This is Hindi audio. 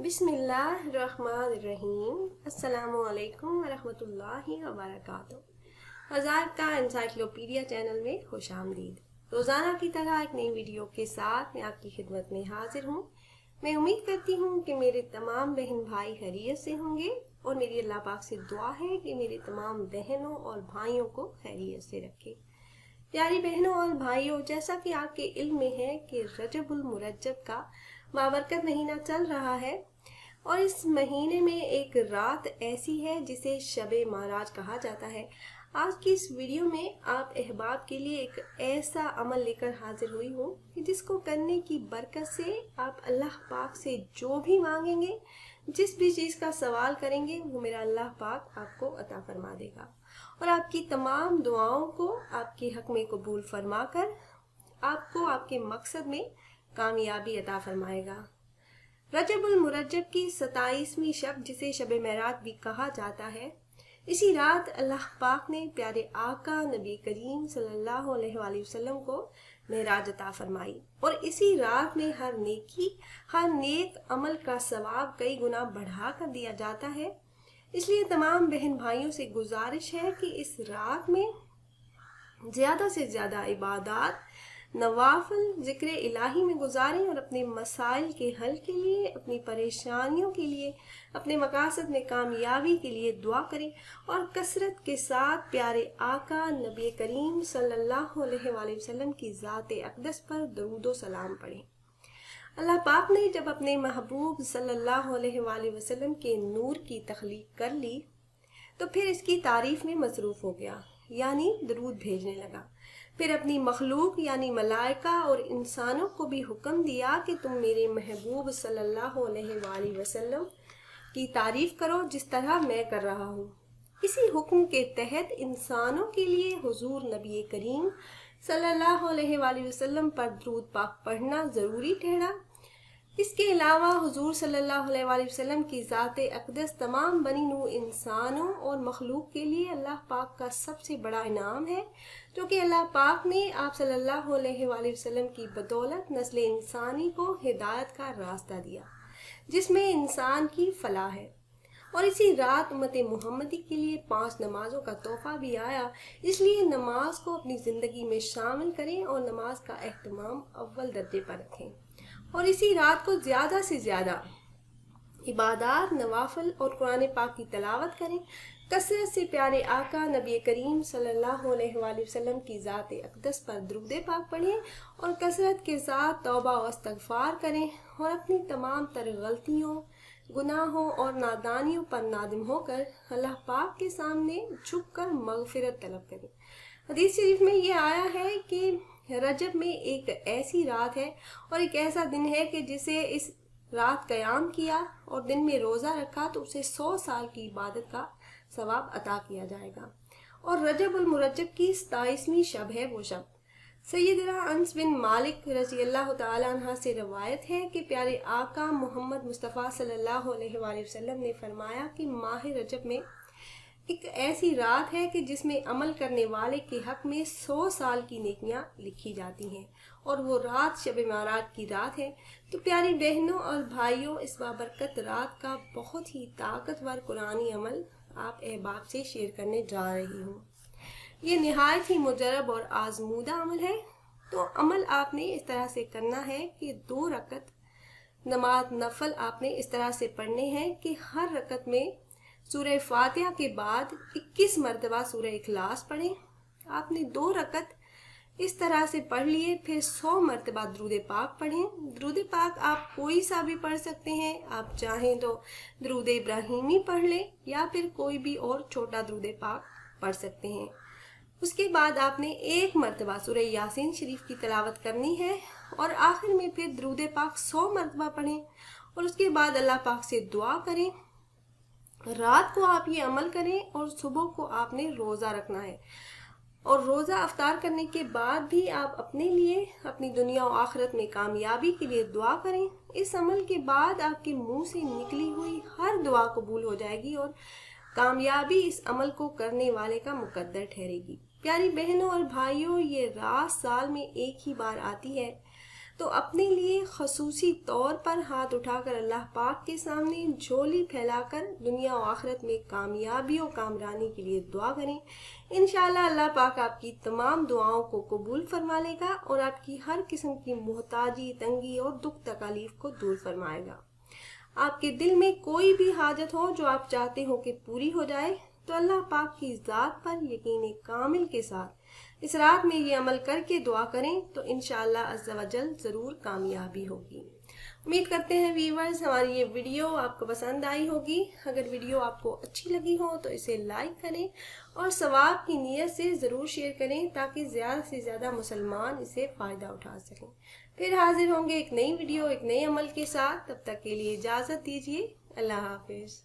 बिस्मिल्लाहिर्रहमानिर्रहीम। अस्सलामुअलैकुम वरहमतुल्लाहि वबरकातुहू। हज़ार का एनसाइक्लोपीडिया चैनल में खुश आमदीद। रोज़ाना की तरह एक नई वीडियो के साथ मैं आपकी खिदमत में हाजिर हूँ। मैं उम्मीद करती हूँ कि मेरे तमाम बहन भाई खैरियत से होंगे और मेरी अल्लाह पाक से दुआ है कि मेरे तमाम बहनों और भाइयों को खैरियत से रखे। प्यारी बहनों और भाइयों, जैसा कि आपके इल्म में है कि रजबुल मुरज्जब का बाबरकत महीना चल रहा है और इस महीने में एक रात ऐसी है जिसे शबे माराज कहा जाता है। आज की इस वीडियो में आप अहबाब के लिए एक ऐसा अमल लेकर हाजिर हुई हूँ कि जिसको करने की बरकत से आप अल्लाह पाक से जो भी मांगेंगे, जिस भी चीज़ का सवाल करेंगे, वो मेरा अल्लाह पाक आपको अता फरमा देगा और आपकी तमाम दुआओं को आपके हक में कबूल फरमा कर आपको आपके मकसद में कामयाबी अता फरमाएगा। रजबुल मुरज्जब की 27वीं शब, जिसे शब मेराज भी कहा जाता है, इसी रात अल्लाह पाक ने प्यारे आका नबी करीम सल्लल्लाहु अलैहि वसल्लम को मेराज अता फरमाई और इसी रात में हर नेक अमल का सवाब कई गुना बढ़ा कर दिया जाता है। इसलिए तमाम बहन भाइयों से गुजारिश है कि इस रात में ज़्यादा से ज़्यादा इबादत, नवाफिल, ज़िक्र इलाही में गुजारें और अपने मसाइल के हल के लिए, अपनी परेशानियों के लिए, अपने मकासद में कामयाबी के लिए दुआ करें और कसरत के साथ प्यारे आका नबी करीम सल्लल्लाहु अलैहि वसल्लम की ज़ात अक़दस पर दरूद व सलाम पढ़ें। अल्लाह पाक ने जब अपने महबूब सल्लल्लाहु अलैहि वसल्लम के नूर की तख्लीक कर ली तो फिर इसकी तारीफ में मसरूफ़ हो गया, यानी दरूद भेजने लगा। फिर अपनी मखलूक यानी मलाइका और इंसानों को भी हुक्म दिया कि तुम मेरे महबूब सल्लल्लाहु अलैहि वसल्लम की तारीफ करो जिस तरह मैं कर रहा हूँ। इसी हुक्म के तहत इंसानों के लिए हुजूर नबी करीम सल्लल्लाहु अलैहि वसल्लम पर दरूद पाक पढ़ना ज़रूरी ठहरा। इसके अलावा हुजूर सल्लल्लाहु अलैहि वसल्लम की ज़ात अक़दस तमाम बनी नू इंसानों और मखलूक के लिए अल्लाह पाक का सबसे बड़ा इनाम है, जो कि अल्लाह पाक ने आप सल्लल्लाहु अलैहि वसल्लम की बदौलत नस्ल इंसानी को हिदायत का रास्ता दिया, जिसमें इंसान की फलाह है। और इसी रात उम्मत मोहम्मदी के लिए 5 नमाजों का तोहफा भी आया। इसलिए नमाज को अपनी ज़िंदगी में शामिल करें और नमाज का एहतमाम अव्वल दर्जे पर रखें और इसी रात को ज़्यादा से ज़्यादा इबादत, नवाफिल और कुरान पाक की तलावत करें। कसरत से प्यारे आका नबी करीम सल्लल्लाहु अलैहि वसल्लम की ज़ात अक़दस पर दरूद पाक पढ़ें और कसरत के साथ तौबा व इस्तग़फ़ार करें और अपनी तमाम तर गलतियों, गुनाहों और नादानियों पर नादिम होकर अल्लाह पाक के सामने झुककर मग़फ़िरत तलब करें। हदीस शरीफ में ये आया है कि रजब में एक ऐसी रात है और एक ऐसा दिन है कि जिसे इस रात क़याम किया और दिन में रोज़ा रखा तो उसे 100 साल की इबादत का सवाब अता किया जाएगा। और रजबुल मुरज्जब की 27वीं शब है वो शब। सैयदना अनस बिन मालिक रज़ी अल्लाह तआला अन्हा से रवायत है कि प्यारे आका मोहम्मद मुस्तफ़ा सल्लल्लाहु अलैहि वसल्लम ने फरमाया कि माह रजब में एक ऐसी रात है कि जिसमें अमल करने वाले के हक में 100 साल की नेकियां लिखी जाती हैं और वो रात शब माराज की रात है। तो प्यारी बहनों और भाइयों, इस बाबरकत रात का बहुत ही ताकतवर कुरानी अमल आप अहबाब से शेयर करने जा रही हूँ। ये निहायत ही मुजरब और आजमूदा अमल है। तो अमल आपने इस तरह से करना है कि 2 रकत नमाज नफल आपने इस तरह से पढ़ने हैं कि हर रकत में सूरह फातिहा के बाद 21 मरतबा सूरह इखलास पढ़ें। आपने 2 रकत इस तरह से पढ़ लिए, फिर 100 मरतबा दरूद पाक पढ़ें। दरूद पाक आप कोई सा भी पढ़ सकते हैं, आप चाहें तो दरूद इब्राहिमी पढ़ लें या फिर कोई भी और छोटा दरूद पाक पढ़ सकते हैं। उसके बाद आपने 1 मरतबा सूरह यासीन शरीफ की तिलावत करनी है और आखिर में फिर दरूद पाक 100 मरतबा पढ़ें और उसके बाद अल्लाह पाक से दुआ करें। रात को आप ये अमल करें और सुबह को आपने रोज़ा रखना है और रोज़ा अफ्तार करने के बाद भी आप अपने लिए, अपनी दुनिया और आखिरत में कामयाबी के लिए दुआ करें। इस अमल के बाद आपके मुंह से निकली हुई हर दुआ कबूल हो जाएगी और कामयाबी इस अमल को करने वाले का मुकद्दर ठहरेगी। प्यारी बहनों और भाइयों, ये रात साल में एक ही बार आती है। तो अपने लिए खसूसी तौर पर हाथ उठाकर अल्लाह पाक के सामने झोली फैलाकर दुनिया और आखिरत में कामयाबी और कामरानी के लिए दुआ करें। इंशाअल्लाह अल्लाह पाक आपकी तमाम दुआओं को कबूल फरमा लेगा और आपकी हर किस्म की मोहताजी, तंगी और दुख तकालीफ को दूर फरमाएगा। आपके दिल में कोई भी हाजत हो जो आप चाहते हो कि पूरी हो जाए, तो अल्लाह पाक की ज़ात पर यकीन कामिल के साथ इस रात में ये अमल करके दुआ करें तो इंशाअल्लाह अज़्ज़ा वजल ज़रूर कामयाबी होगी। उम्मीद करते हैं व्यूअर्स हमारी ये वीडियो आपको पसंद आई होगी। अगर वीडियो आपको अच्छी लगी हो तो इसे लाइक करें और सवाब की नीयत से ज़रूर शेयर करें ताकि ज़्यादा से ज़्यादा मुसलमान इसे फ़ायदा उठा सकें। फिर हाजिर होंगे एक नई वीडियो, एक नए अमल के साथ। तब तक के लिए इजाज़त दीजिए। अल्लाह हाफिज़।